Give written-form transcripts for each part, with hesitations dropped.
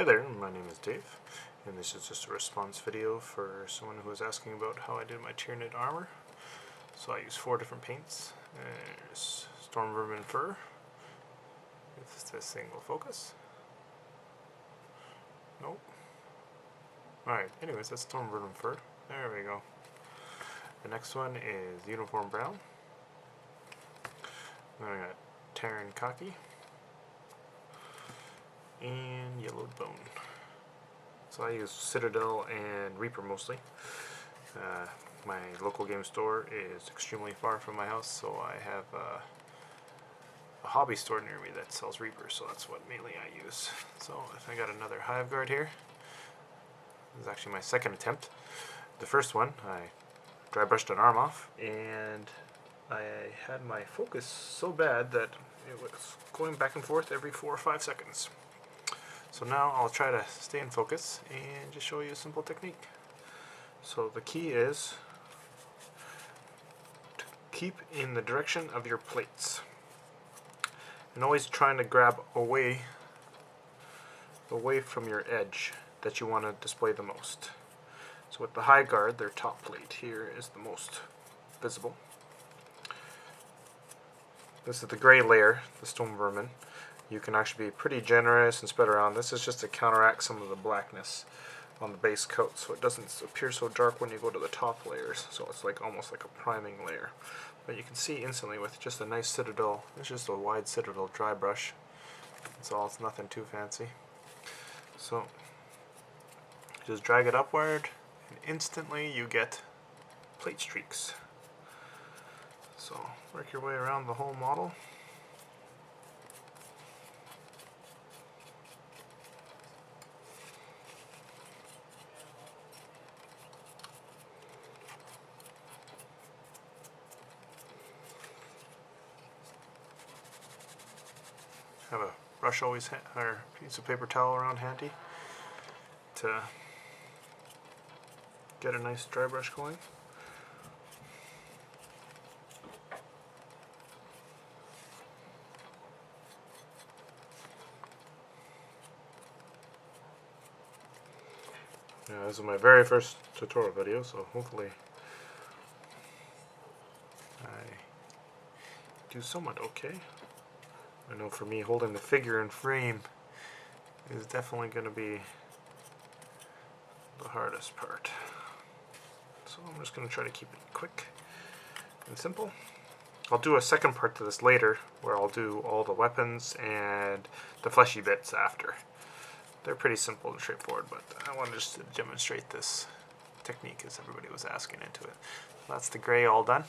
Hey there, my name is Dave, and this is just a response video for someone who was asking about how I did my Tyranid Armor. So I use 4 different paints. There's Storm Vermin Fur, if this thing will focus. Nope. Alright, anyways, that's Storm Vermin Fur. There we go. The next one is Uniform Brown. Then I got Tyranid Khaki and Yellowed Bone. So I use Citadel and Reaper mostly. My local game store is extremely far from my house, so I have a hobby store near me that sells Reaper, so that's what mainly I use. So I got another Hive Guard here. This is actually my second attempt. The first one, I dry brushed an arm off, and I had my focus so bad that it was going back and forth every 4 or 5 seconds. So now I'll try to stay in focus and just show you a simple technique. So the key is to keep in the direction of your plates and always trying to grab away from your edge that you want to display the most. So with the high guard, their top plate here is the most visible. This is the gray layer, the Storm Vermin. You can actually be pretty generous and spread around. This is just to counteract some of the blackness on the base coat, so it doesn't appear so dark when you go to the top layers. So it's like almost like a priming layer. But you can see instantly with just a nice Citadel. It's just a wide Citadel dry brush. That's all. It's nothing too fancy. So just drag it upward, and instantly you get plate streaks. So work your way around the whole model. Have a brush always, or piece of paper towel around handy to get a nice dry brush going. Yeah, this is my very first tutorial video, so hopefully I do somewhat okay. I know for me, holding the figure in frame is definitely going to be the hardest part. So I'm just going to try to keep it quick and simple. I'll do a second part to this later, where I'll do all the weapons and the fleshy bits after. They're pretty simple and straightforward, but I wanted just to demonstrate this technique as everybody was asking into it. So that's the gray all done.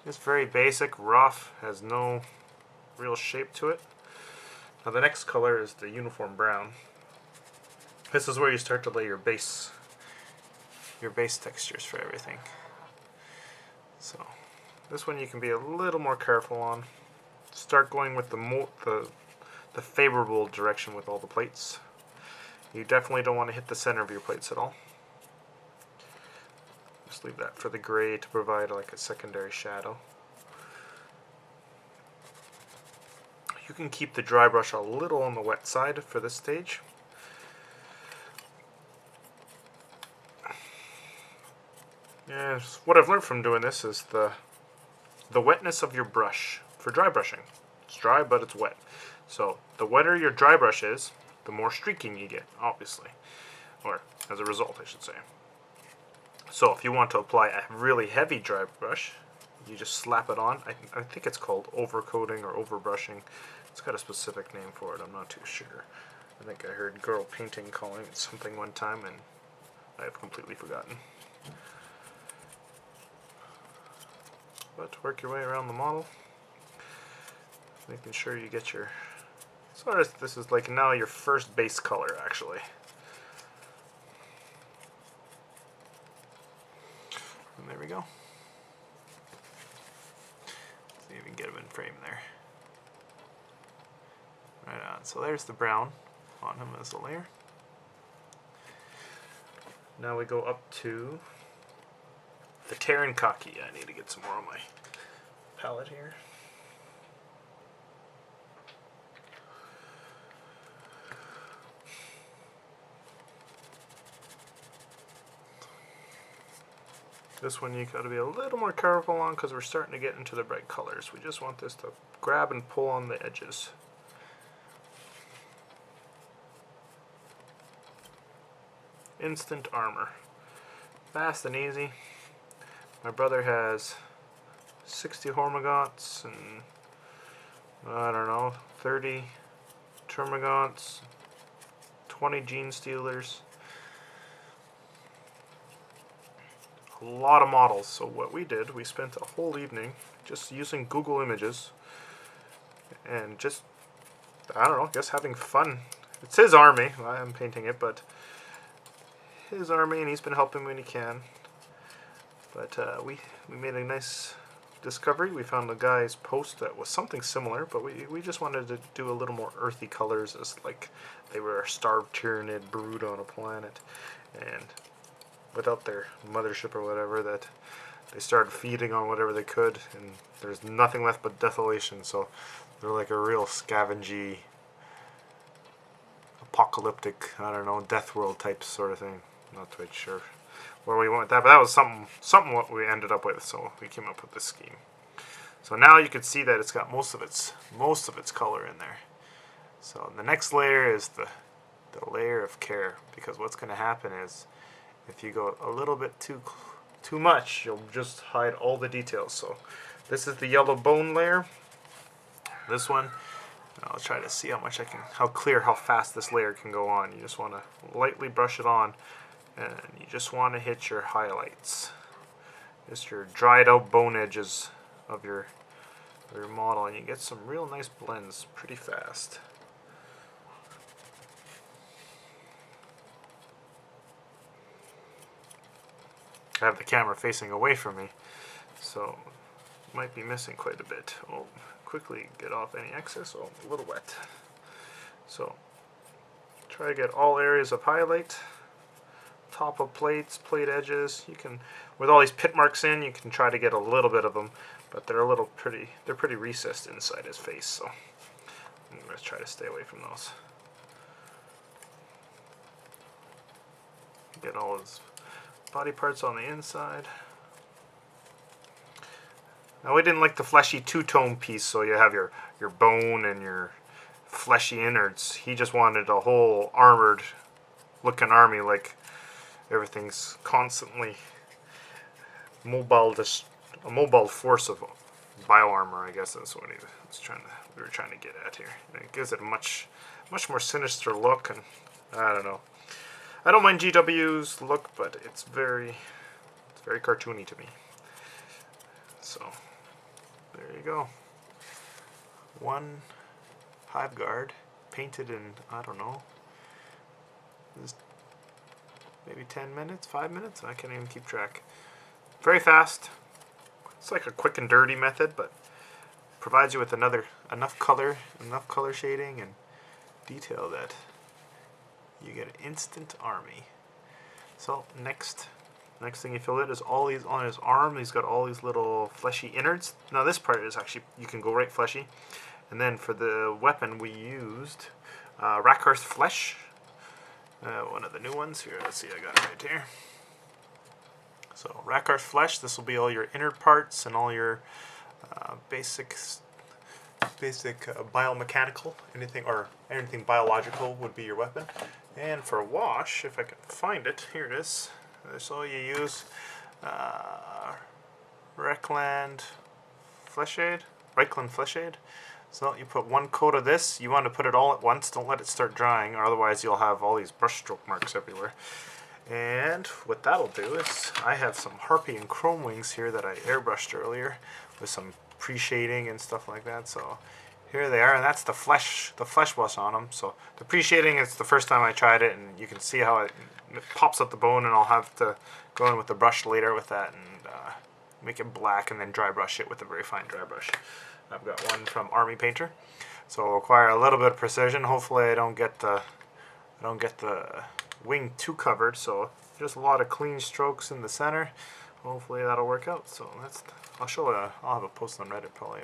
Just very basic, rough, has no real shape to it. Now the next color is the Uniform Brown. This is where you start to lay your base textures for everything. So this one you can be a little more careful on. Start going with the favorable direction with all the plates. You definitely don't want to hit the center of your plates at all. Just leave that for the gray to provide like a secondary shadow. You can keep the dry brush a little on the wet side for this stage. Yeah, what I've learned from doing this is the wetness of your brush for dry brushing. It's dry, but it's wet. So the wetter your dry brush is, the more streaking you get, obviously. Or as a result, I should say. So if you want to apply a really heavy dry brush, you just slap it on. I think it's called overcoating or overbrushing. It's got a specific name for it, I'm not too sure. I think I heard girl painting calling it something one time, and I've completely forgotten. But work your way around the model, making sure you get your... So this is like now your first base color, actually. And there we go. See if we can get them in frame there. Right on. So there's the brown on him as a layer. Now we go up to the Tyranid Khaki. I need to get some more on my palette here. This one you got to be a little more careful on because we're starting to get into the bright colors. We just want this to grab and pull on the edges. Instant armor. Fast and easy. My brother has 60 Hormagaunts and I don't know, 30 Termagants, 20 Gene Stealers. A lot of models. So what we did, we spent a whole evening just using Google Images and just, I don't know, just having fun. It's his army. I'm painting it, but his army, and he's been helping when he can. But we made a nice discovery. We found a guy's post that was something similar, but we just wanted to do a little more earthy colors, as like they were a starved Tyranid brood on a planet, and without their mothership or whatever, that they started feeding on whatever they could, and there's nothing left but desolation. So they're like a real scavengy, apocalyptic, I don't know, death world type sort of thing. Not quite sure where we went with that, but that was something what we ended up with. So we came up with this scheme. So now you can see that it's got most of its color in there. So the next layer is the layer of care, because what's going to happen is if you go a little bit too much, you'll just hide all the details. So this is the yellow bone layer. This one, I'll try to see how fast this layer can go on. You just want to lightly brush it on, and you just want to hit your highlights, just your dried out bone edges of your model, and you get some real nice blends pretty fast. I have the camera facing away from me, so might be missing quite a bit. I'll quickly get off any excess. Oh, a little wet. So try to get all areas of highlight, top of plates, plate edges. You can, with all these pit marks in, you can try to get a little bit of them, but they're pretty recessed inside his face, so I'm going to try to stay away from those. Get all his body parts on the inside. Now we didn't like the fleshy two-tone piece, so you have your bone and your fleshy innards. He just wanted a whole armored looking army, like everything's constantly mobile, a mobile force of bioarmor. I guess that's what we were trying to get at here. And it gives it a much more sinister look, and I don't know. I don't mind GW's look, but it's very cartoony to me. So there you go. One hive guard painted in, I don't know, maybe 10 minutes, 5 minutes. I can't even keep track. Very fast. It's like a quick and dirty method, but provides you with enough color shading and detail that you get an instant army. So next thing you fill in is all these on his arm. He's got all these little fleshy innards. Now this part is actually, you can go right fleshy. And then for the weapon we used Rakarth's Flesh. One of the new ones here. Let's see, I got it right here. So Rakarth's Flesh. This will be all your inner parts and all your basic biomechanical, anything biological would be your weapon. And for wash, if I can find it, here it is. So you use Reikland Fleshade. So you put one coat of this. You want to put it all at once. Don't let it start drying, or otherwise you'll have all these brushstroke marks everywhere. And what that'll do is, I have some Harpy and Chrome Wings here that I airbrushed earlier with some pre-shading and stuff like that. So here they are, and that's the flesh wash on them. So the pre-shading is the first time I tried it, and you can see how it pops up the bone, and I'll have to go in with the brush later with that and make it black, and then dry brush it with a very fine dry brush. I've got one from Army Painter, so it'll require a little bit of precision. Hopefully I don't get the wing too covered, so just a lot of clean strokes in the center. Hopefully that'll work out. So I'll have a post on Reddit probably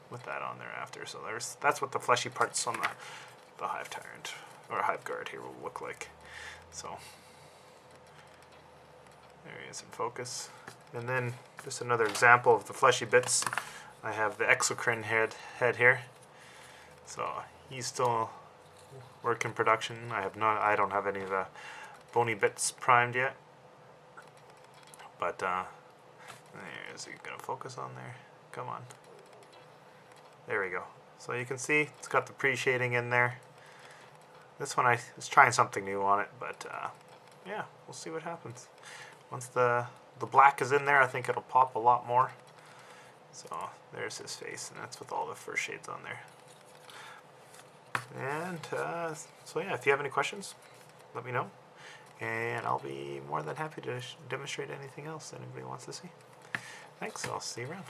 with that on there after. So that's what the fleshy parts on the Hive Tyrant or Hive Guard here will look like. So there he is in focus. And then just another example of the fleshy bits. I have the exocrine head here. So he's still work in production. I don't have any of the bony bits primed yet. But is it gonna focus on there? Come on. There we go. So you can see it's got the pre-shading in there. This one I was trying something new on it, but yeah, we'll see what happens. Once the black is in there, I think it'll pop a lot more. So there's his face, and that's with all the first shades on there. And so yeah, if you have any questions, let me know, and I'll be more than happy to demonstrate anything else that anybody wants to see. Thanks, I'll see you around.